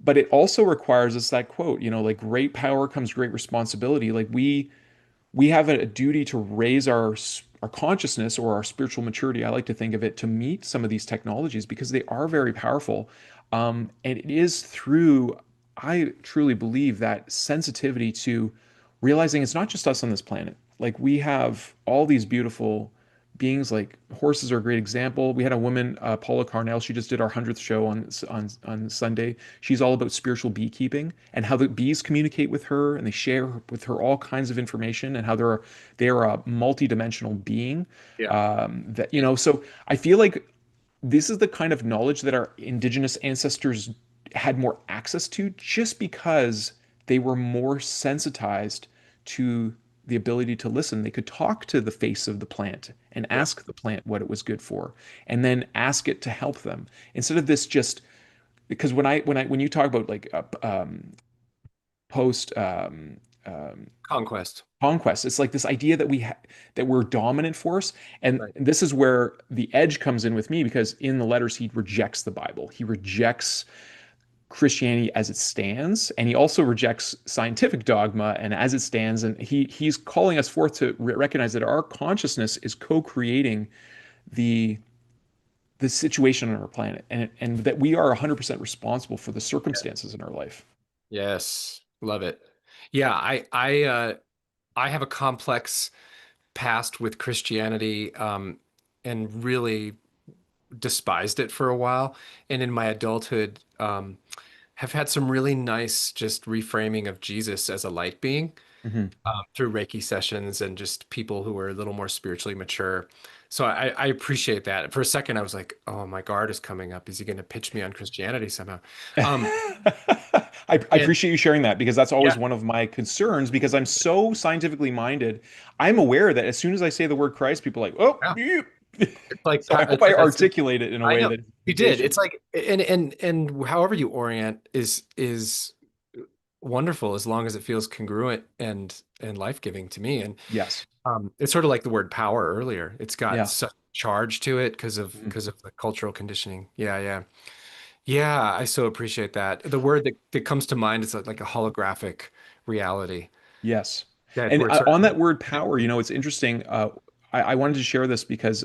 But it also requires us, that quote, like, great power comes great responsibility. Like, we have a duty to raise our consciousness or our spiritual maturity, I like to think of it, to meet some of these technologies because they are very powerful. And it is through, I truly believe, that sensitivity to realizing it's not just us on this planet. Like we have all these beautiful beings. Like horses are a great example. We had a woman, Paula Carnell. She just did our 100th show on Sunday. She's all about spiritual beekeeping and how the bees communicate with her, and they share with her all kinds of information, and how they're a multidimensional being. Yeah. That so I feel like this is the kind of knowledge that our indigenous ancestors had more access to just because they were more sensitized to the ability to listen. They could talk to the face of the plant and Yeah. ask the plant what it was good for, and then ask it to help them instead of this just because when you talk about like post Conquest. conquest, it's like this idea that that we're a dominant force, and Right. this is where the edge comes in with me because in the letters he rejects the Bible, he rejects Christianity as it stands, and he also rejects scientific dogma and as it stands, and he's calling us forth to recognize that our consciousness is co-creating the the situation on our planet, and that we are 100% responsible for the circumstances in our life. Yes. Love it. Yeah. I have a complex past with Christianity, and really despised it for a while. And in my adulthood, have had some really nice just reframing of Jesus as a light being, Hmm. through Reiki sessions and just people who are a little more spiritually mature. So I appreciate that. For a second, I was like, oh, my guard is coming up. Is he going to pitch me on Christianity somehow? Um, I and appreciate you sharing that because that's yeah, always one of my concerns because I'm so scientifically minded. I'm aware that as soon as I say the word Christ, people are like, oh, yeah. you. It's like So I hope it's I like that's articulate it in a I way know that is you did. efficient. It's like and however you orient is wonderful as long as it feels congruent and life-giving to me. And Yes. it's sort of like the word power earlier. It's got Yeah. such charge to it Mhm. because of the cultural conditioning. Yeah, yeah. Yeah, I so appreciate that. The word that comes to mind is like a holographic reality. Yes. That And where it's sort on of that word power, it's interesting. I wanted to share this because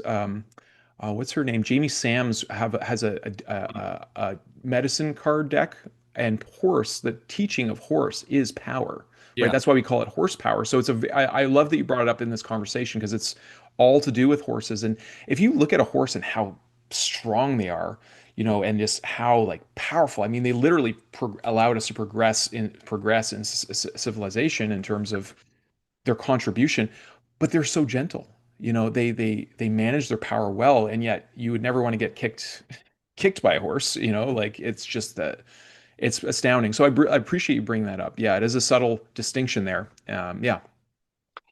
what's her name? Jamie Sams has a medicine card deck, and horse. The teaching of horse is power, right? yeah, That's why we call it horsepower. So I love that you brought it up in this conversation because it's all to do with horses. And if you look at a horse and how strong they are, and just how like powerful. I mean, they literally allowed us to progress in civilization in terms of their contribution, but they're so gentle. They manage their power well, and yet you would never want to get kicked by a horse. Like it's just that it's astounding. So I appreciate you bringing that up. Yeah, it is a subtle distinction there. Yeah.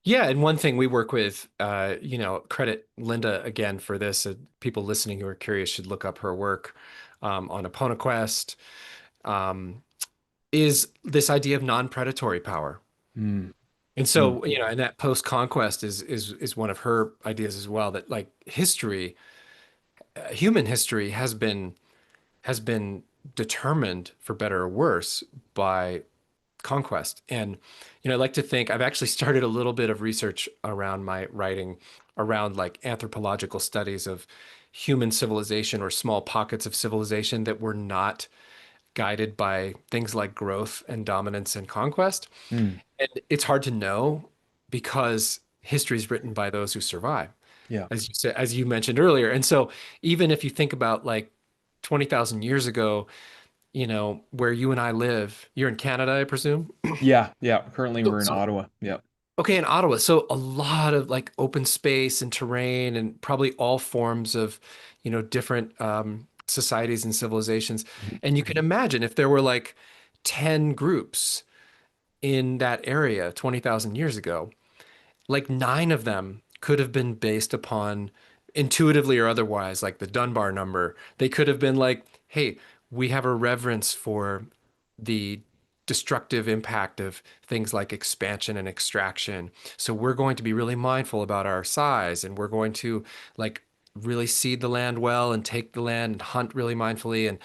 yeah. And one thing we work with, credit Linda again for this. People listening who are curious should look up her work, on Quest. Um, is this idea of non-predatory power. Mm, And mm, so, and that post-conquest is one of her ideas as well, that like history, human history has been determined for better or worse by conquest. And, I like to think I've actually started a little bit of research around my writing around like anthropological studies of human civilization or small pockets of civilization that were not guided by things like growth and dominance and conquest. mm. And it's hard to know because history is written by those who survive, Yeah. as you said, as you mentioned earlier. And so even if you think about like 20,000 years ago, where you and I live, you're in Canada, I presume. Yeah. Yeah. Currently, So, we're in so Ottawa. Yeah. okay, in Ottawa. So a lot of like open space and terrain and probably all forms of, different societies and civilizations. Mhm. And you can imagine if there were like 10 groups in that area 20,000 years ago, like nine of them could have been based upon intuitively or otherwise, like the Dunbar number. They could have been like, hey, we have a reverence for the destructive impact of things like expansion and extraction. So we're going to be really mindful about our size, and we're going to like really seed the land well and take the land and hunt really mindfully. And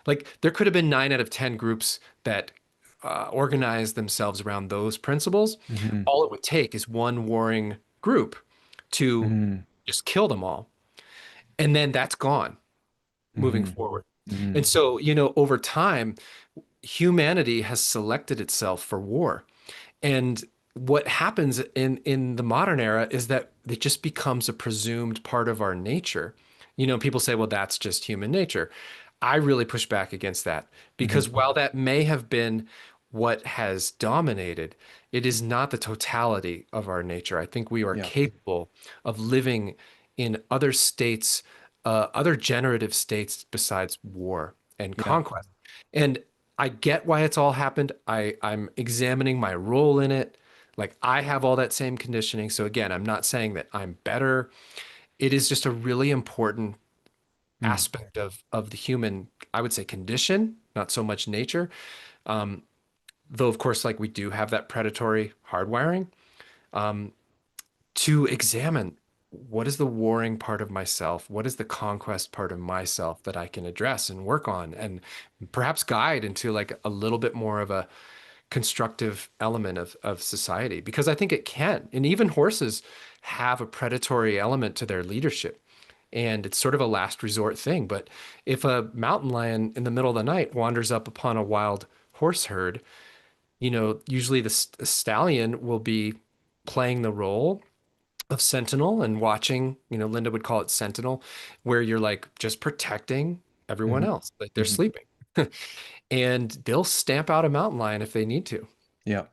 like there could have been 9 out of 10 groups that organize themselves around those principles. Mhm. All it would take is one warring group to Mm-hmm. just kill them all. And then that's gone moving Mm-hmm. forward. Mm-hmm. And so, over time, humanity has selected itself for war. And what happens in the modern era is that it just becomes a presumed part of our nature. People say, well, that's just human nature. I really push back against that Mm-hmm. because while that may have been what has dominated, it is not the totality of our nature. I think we are Yeah. capable of living in other states, other generative states besides war and Yeah. conquest. And I get why it's all happened. I'm examining my role in it. Like I have all that same conditioning. So again, I'm not saying that I'm better. It is just a really important Mm. aspect of the human, I would say, condition, not so much nature. Um, though of course, like we do have that predatory hardwiring, um, to examine what is the warring part of myself, what is the conquest part of myself that I can address and work on, and perhaps guide into like a little bit more of a constructive element of society, because I think it can. And even horses have a predatory element to their leadership. And it's sort of a last resort thing. But if a mountain lion in the middle of the night wanders up upon a wild horse herd, usually the stallion will be playing the role of sentinel and watching, Linda would call it sentinel, where you're like just protecting everyone Mm-hmm. else, like they're Mm-hmm. sleeping. And they'll stamp out a mountain lion if they need to. Yeah.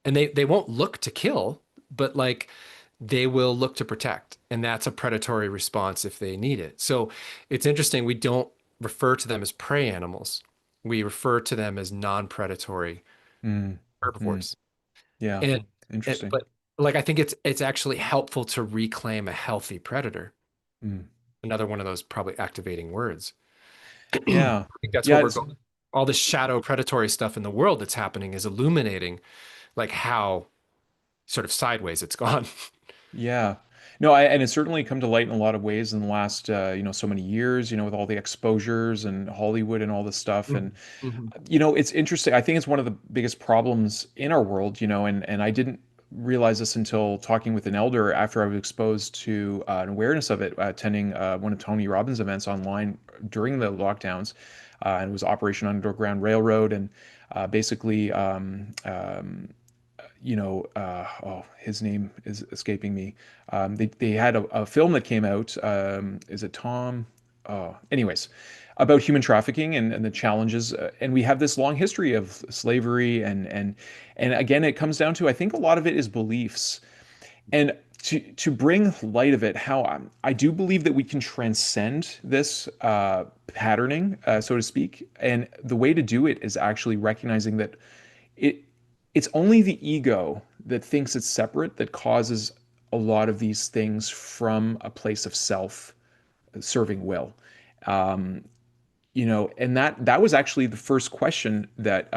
And they won't look to kill, but like they will look to protect. And that's a predatory response if they need it. So it's interesting. We don't refer to them as prey animals. We refer to them as non-predatory Mm. Mm. herbivores. Yeah. And, Interesting. but like I think it's actually helpful to reclaim a healthy predator. Mm. Another one of those probably activating words. I Yeah. think that's where Yeah. we're going. All this shadow predatory stuff in the world that's happening is illuminating like how sort of sideways it's gone. Yeah. No, and it's certainly come to light in a lot of ways in the last, so many years, with all the exposures and Hollywood and all this stuff. And, Mhm. Mhm. it's interesting. I think it's one of the biggest problems in our world, and I didn't realize this until talking with an elder after I was exposed to an awareness of it, attending one of Tony Robbins' events online during the lockdowns. And it was Operation Underground Railroad. And basically, his name is escaping me. They had a film that came out. Is it Tom? Anyways, about human trafficking and the challenges. And we have this long history of slavery, and again, it comes down to, I think a lot of it is beliefs. And to bring light of it, how I do believe that we can transcend this patterning, so to speak. And the way to do it is actually recognizing that it it's only the ego that thinks it's separate that causes a lot of these things from a place of self serving will. Um, and that was actually the first question that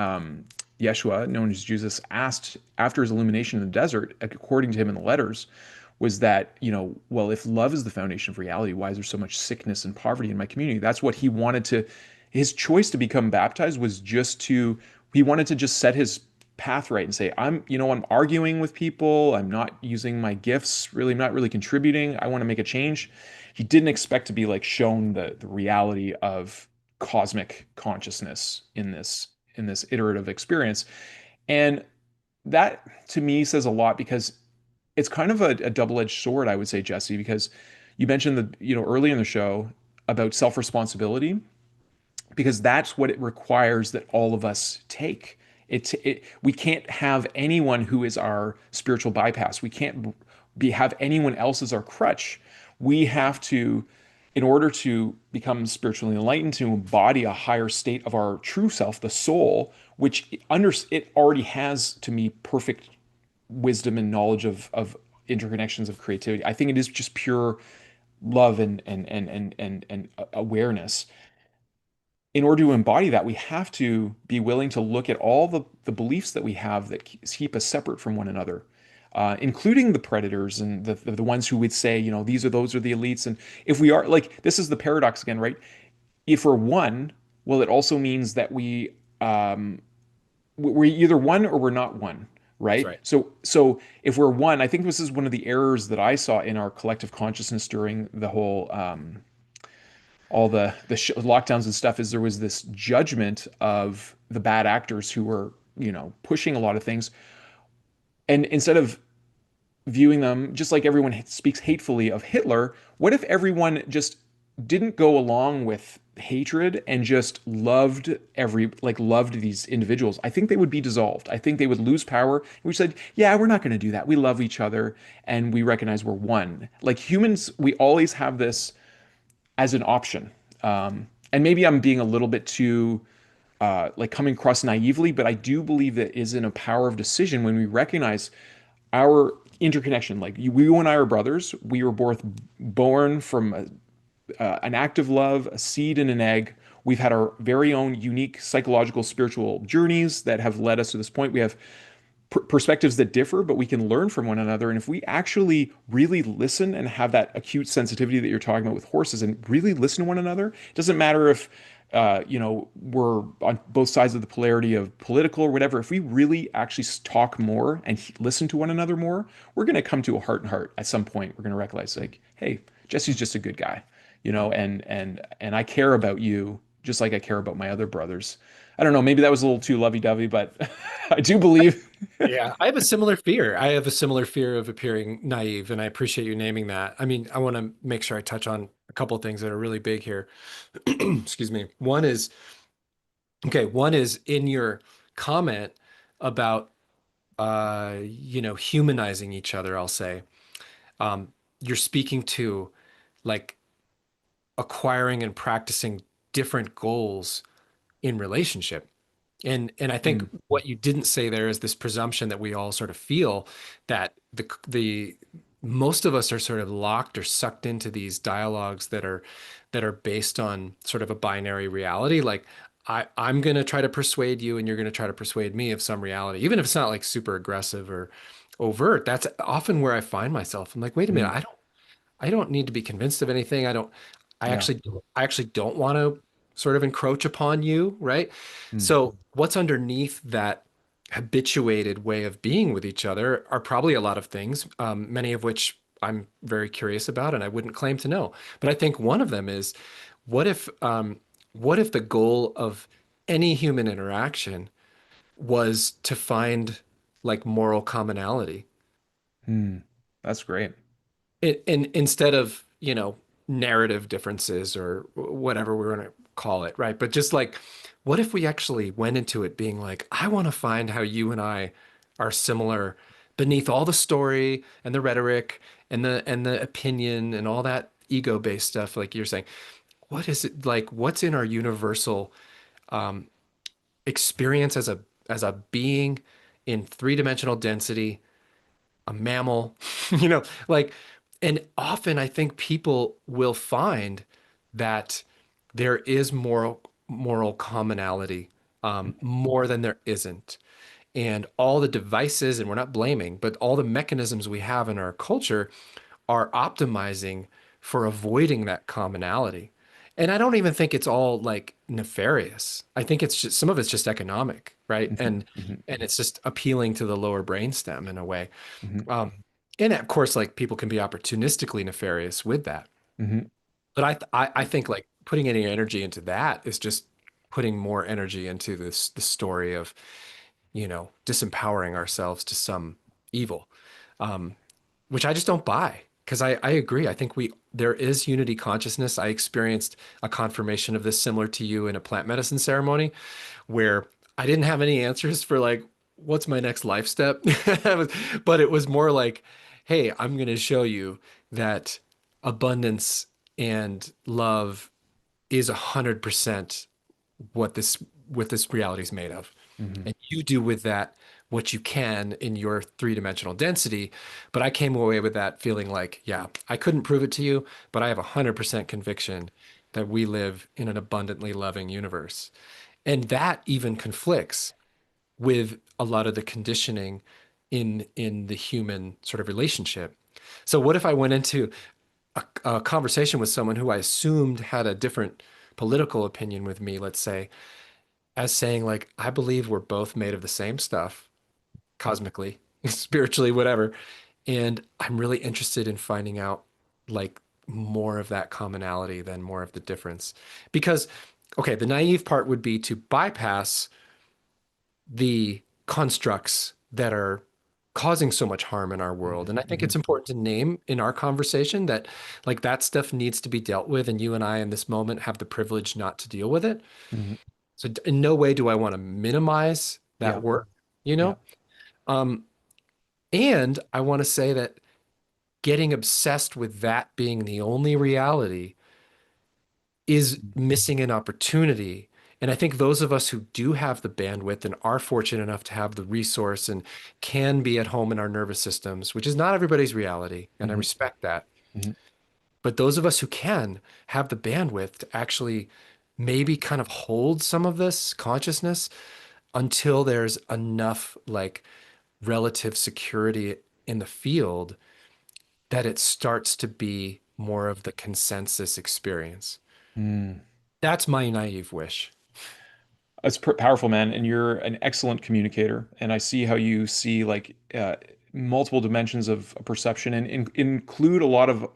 Yeshua, known as Jesus, asked after his illumination in the desert, according to him in the letters, was that, well, if love is the foundation of reality, why is there so much sickness and poverty in my community? That's what he wanted to, his choice to become baptized was he wanted to just set his path right and say, I'm arguing with people. I'm not using my gifts. Really, I'm not really contributing. I want to make a change. He didn't expect to be like shown the reality of cosmic consciousness in this iterative experience. And that to me says a lot because it's kind of a double-edged sword, I would say, Jesse, because you mentioned early in the show about self-responsibility, because that's what it requires that all of us take. We can't have anyone who is our spiritual bypass. We can't have anyone else as our crutch. We have to, in order to become spiritually enlightened, to embody a higher state of our true self, the soul, which it already has, to me, perfect wisdom and knowledge of interconnections of creativity. I think it is just pure love and awareness. In order to embody that, we have to be willing to look at all the beliefs that we have that keep us separate from one another, including the predators and the ones who would say, those are the elites. And if we are, like, this is the paradox again, right? If we're one, well, it also means that we're either one or we're not one, That's right? right. So if we're one, I think this is one of the errors that I saw in our collective consciousness during the whole all the lockdowns and stuff, is there was this judgment of the bad actors who were, pushing a lot of things, and instead of viewing them just like everyone speaks hatefully of Hitler, what if everyone just didn't go along with hatred and just loved these individuals? I think they would be dissolved. I think they would lose power. We said, yeah, we're not going to do that. We love each other and we recognize we're one. Like humans, we always have this as an option. And maybe I'm being a little bit too like coming across naively, but I do believe that is in a power of decision when we recognize our interconnection. Like you and I are brothers. We were both born from an act of love, a seed and an egg. We've had our very own unique psychological, spiritual journeys that have led us to this point. We have perspectives that differ, but we can learn from one another. And if we actually really listen and have that acute sensitivity that you're talking about with horses and really listen to one another, it doesn't matter if we're on both sides of the polarity of political or whatever. If we really actually talk more and listen to one another more, we're going to come to a heart and heart at some point. We're going to recognize like, hey, Jesse's just a good guy, and I care about you just like I care about my other brothers. I don't know, maybe that was a little too lovey-dovey, but I do believe. Yeah, I have a similar fear. I have a similar fear of appearing naive, and I appreciate you naming that. I mean, I want to make sure I touch on a couple of things that are really big here. Excuse me. One is in your comment about humanizing each other, I'll say. You're speaking to like acquiring and practicing different goals in relationship. And I think Mm, what you didn't say there is this presumption that we all sort of feel that the most of us are sort of locked or sucked into these dialogues that are based on sort of a binary reality. Like I'm going to try to persuade you and you're going to try to persuade me of some reality, even if it's not like super aggressive or overt. That's often where I find myself. I'm like, wait a minute, mm, I don't need to be convinced of anything. I yeah. actually, I actually don't want to sort of encroach upon you, right? Mm, So what's underneath that habituated way of being with each other are probably a lot of things, many of which I'm very curious about, and I wouldn't claim to know. But I think one of them is, what if, um, what if the goal of any human interaction was to find like moral commonality? mm. That's great. Instead of, narrative differences or whatever we're going to call it, right? But just like, what if we actually went into it being like, I want to find how you and I are similar beneath all the story and the rhetoric and the opinion and all that ego-based stuff, like you're saying. What is it like? What's in our universal experience as a being in three-dimensional density, a mammal, like, and often I think people will find that there is moral commonality, more than there isn't. And all the devices, and we're not blaming, but all the mechanisms we have in our culture are optimizing for avoiding that commonality. And I don't even think it's all like nefarious. I think it's just some of it's just economic, right? Mhm, mhm, And it's just appealing to the lower brainstem in a way. mhm, Um, and of course, like people can be opportunistically nefarious with that. mhm, But I think like putting any energy into that is just putting more energy into the story of, disempowering ourselves to some evil, um, which I just don't buy. Because I agree. I think there is unity consciousness. I experienced a confirmation of this similar to you in a plant medicine ceremony where I didn't have any answers for like, what's my next life step? But it was more like, hey, I'm going to show you that abundance and love is 100% what this reality is made of. mhm, And you do with that what you can in your three-dimensional density. But I came away with that feeling like, yeah, I couldn't prove it to you, but I have 100% conviction that we live in an abundantly loving universe. And that even conflicts with a lot of the conditioning in the human sort of relationship. So what if I went into a conversation with someone who I assumed had a different political opinion with me, let's say, as saying like, I believe we're both made of the same stuff, cosmically, spiritually, whatever. And I'm really interested in finding out like more of that commonality than more of the difference. Because, okay, the naive part would be to bypass the constructs that are causing so much harm in our world. And I think Hmm. it's important to name in our conversation that like that stuff needs to be dealt with. And you and I in this moment have the privilege not to deal with it. Hmm. So in no way do I want to minimize that Yeah. work, you Yeah. know? Um, and I want to say that getting obsessed with that being the only reality is missing an opportunity. And I think those of us who do have the bandwidth and are fortunate enough to have the resource and can be at home in our nervous systems, which is not everybody's reality, and I Hmm. respect that. Hmm. But those of us who can have the bandwidth to actually maybe kind of hold some of this consciousness until there's enough like relative security in the field that it starts to be more of the consensus experience. Mm. That's my naive wish. It's powerful, man, and you're an excellent communicator. And I see how you see like multiple dimensions of perception and include a lot of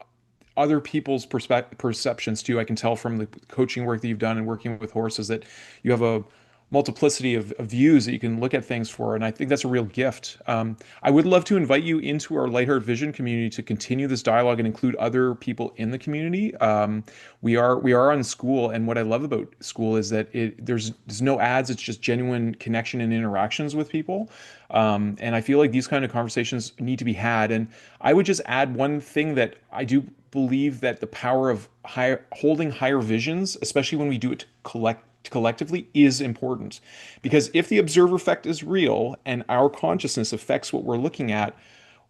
other people's perceptions too. I can tell from the coaching work that you've done and working with horses that you have a multiplicity of views that you can look at things for, and I think that's a real gift. I would love to invite you into our Lightheart Vision community to continue this dialogue and include other people in the community. We are on School, and what I love about School is that there's no ads. It's just genuine connection and interactions with people. And I feel like these kind of conversations need to be had. And I would just add one thing that I do believe that the power of holding higher visions, especially when we do it collectively, is important. Because if the observer effect is real and our consciousness affects what we're looking at,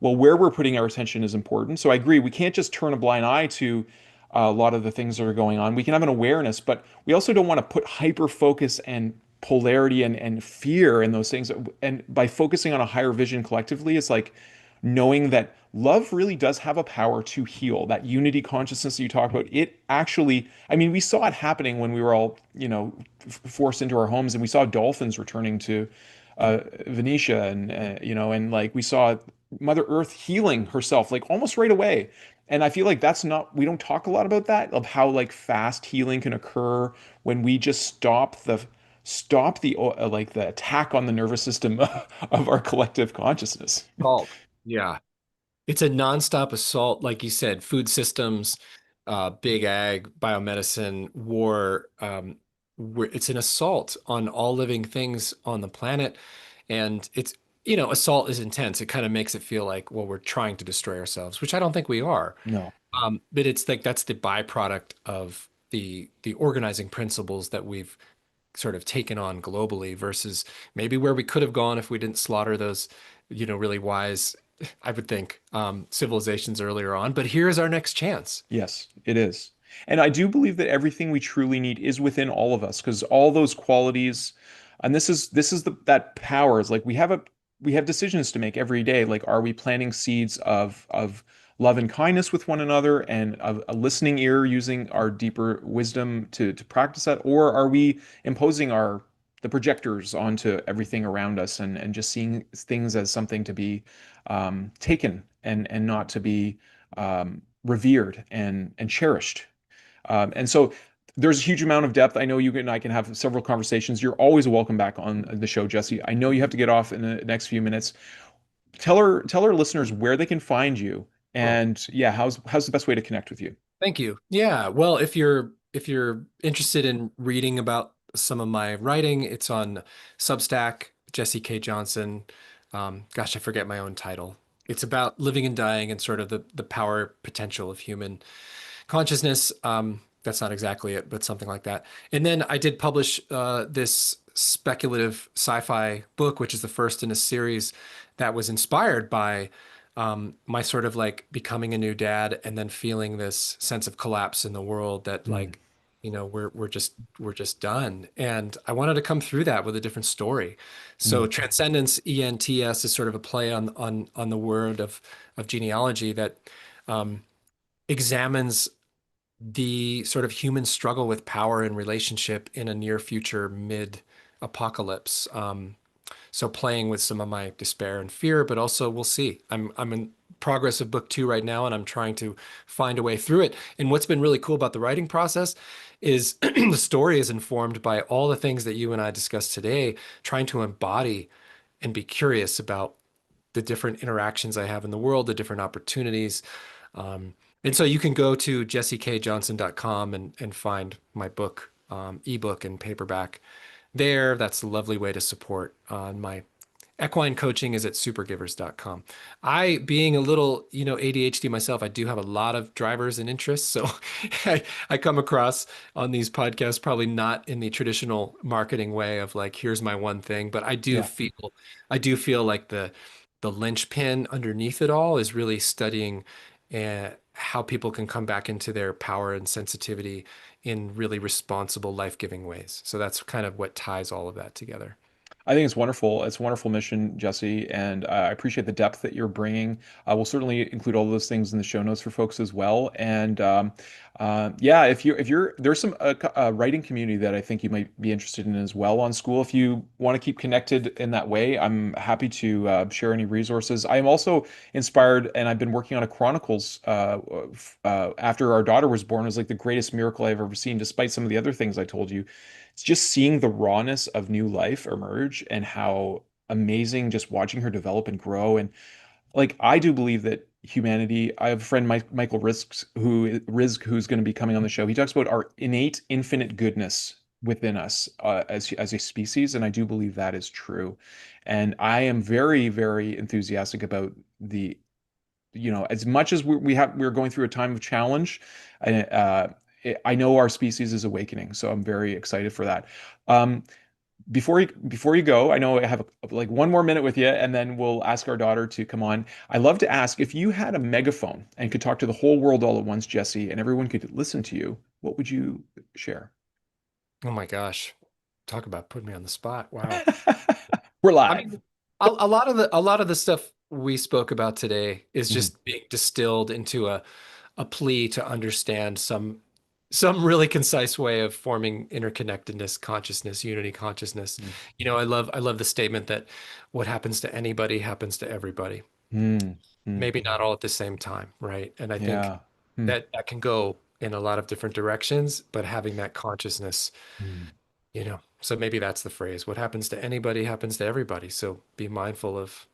well, where we're putting our attention is important. So I agree, we can't just turn a blind eye to a lot of the things that are going on. We can have an awareness, but we also don't want to put hyper focus and polarity and fear in those things. And by focusing on a higher vision collectively, it's like knowing that love really does have a power to heal. That unity consciousness that you talk about, it actually, I mean, we saw it happening when we were all, forced into our homes, and we saw dolphins returning to Venetia, and and like we saw Mother Earth healing herself like almost right away. And I feel like that's not, we don't talk a lot about that, of how like fast healing can occur when we just stop the like the attack on the nervous system of our collective consciousness. Salt. Yeah. It's a nonstop assault, like you said, food systems, big ag, biomedicine, war. It's an assault on all living things on the planet. And assault is intense. It kind of makes it feel like, well, we're trying to destroy ourselves, which I don't think we are. No. But it's like that's the byproduct of the organizing principles that we've sort of taken on globally versus maybe where we could have gone if we didn't slaughter those, really wise, I would think, civilizations earlier on. But here's our next chance. Yes, it is. And I do believe that everything we truly need is within all of us, because all those qualities, and this is that power is like we have decisions to make every day. Like, are we planting seeds of love and kindness with one another, and a listening ear, using our deeper wisdom to practice that, or are we imposing the projectors onto everything around us, and just seeing things as something to be taken, and not to be revered and cherished. And so there's a huge amount of depth. I know you and I can have several conversations. You're always welcome back on the show, Jesse. I know you have to get off in the next few minutes. Tell our listeners where they can find you, Oh, and yeah, how's the best way to connect with you? thank you. Yeah. Well, if you're interested in reading about some of my writing, it's on Substack, Jesse K. Johnson. Gosh, I forget my own title. It's about living and dying and sort of the power potential of human consciousness. That's not exactly it, but something like that. And then I did publish this speculative sci-fi book, which is the first in a series that was inspired by my sort of like becoming a new dad and then feeling this sense of collapse in the world that Mm, like, we're just done. And I wanted to come through that with a different story. So mm, Transcendents, ENTS, is sort of a play on the word of genealogy that examines the sort of human struggle with power and relationship in a near future mid apocalypse. So playing with some of my despair and fear, but also we'll see. I'm in progress of book 2 right now, and I'm trying to find a way through it. And what's been really cool about the writing process is the story is informed by all the things that you and I discussed today, trying to embody and be curious about the different interactions I have in the world, the different opportunities. And so you can go to jessykjohnson.com and find my book, ebook and paperback there. That's a lovely way to support. My equine coaching is at supergivers.com. I, being a little, ADHD myself, I do have a lot of drivers and interests. So I come across on these podcasts, probably not in the traditional marketing way of like, here's my one thing, but Yeah. I do feel like the linchpin underneath it all is really studying how people can come back into their power and sensitivity in really responsible, life-giving ways. So that's kind of what ties all of that together. I think it's wonderful. It's a wonderful mission, Jesse, and I appreciate the depth that you're bringing. We'll certainly include all those things in the show notes for folks as well. And yeah, if you're there's some writing community that I think you might be interested in as well on School. If you want to keep connected in that way, I'm happy to share any resources. I am also inspired, and I've been working on a Chronicles after our daughter was born. It was like the greatest miracle I've ever seen, despite some of the other things I told you. It's just seeing the rawness of new life emerge and how amazing just watching her develop and grow. And like I do believe that humanity, I have a friend, Michael Rizk, who's going to be coming on the show. He talks about our innate infinite goodness within us as a species, and I do believe that is true. And I am very, very enthusiastic about as much as we're going through a time of challenge, and I know our species is awakening, so I'm very excited for that. Um, before you go, I know I have like one more minute with you, and then we'll ask our daughter to come on. I love to ask if you had a megaphone and could talk to the whole world all at once, Jesse, and everyone could listen to you, what would you share? Oh my gosh. Talk about putting me on the spot. Wow. We're I live. mean, a lot of the stuff we spoke about today is Mhm. just being distilled into a plea to understand some really concise way of forming interconnectedness, consciousness, unity consciousness. I love the statement that what happens to anybody happens to everybody. Mm, mm, Maybe not all at the same time, right? And I think yeah. Mm, that can go in a lot of different directions, but having that consciousness, mm. so maybe that's the phrase. What happens to anybody happens to everybody. So be mindful of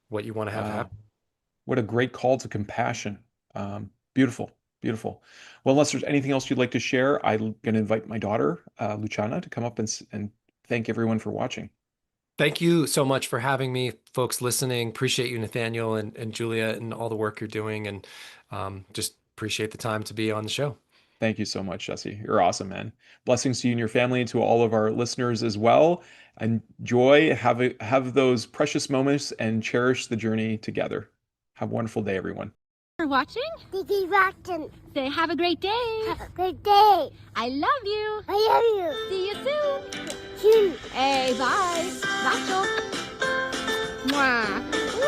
what you want to have Wow. happen. What a great call to compassion. Beautiful, beautiful. Well, unless there's anything else you'd like to share, I'm going to invite my daughter, Luciana, to come up and thank everyone for watching. Thank you so much for having me, folks listening. Appreciate you, Nathaniel and Julia, and all the work you're doing. And just appreciate the time to be on the show. Thank you so much, Jesse. You're awesome, man. Blessings to you and your family and to all of our listeners as well. Enjoy, have those precious moments and cherish the journey together. Have a wonderful day, everyone. For watching. Didi Rockton. Say have a great day. Have a great day. I love you. I love you. See you soon. Soon. Hey, bye. Macho. Mwah. Woo!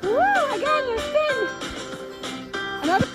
Woo! Again, you're spin. Another.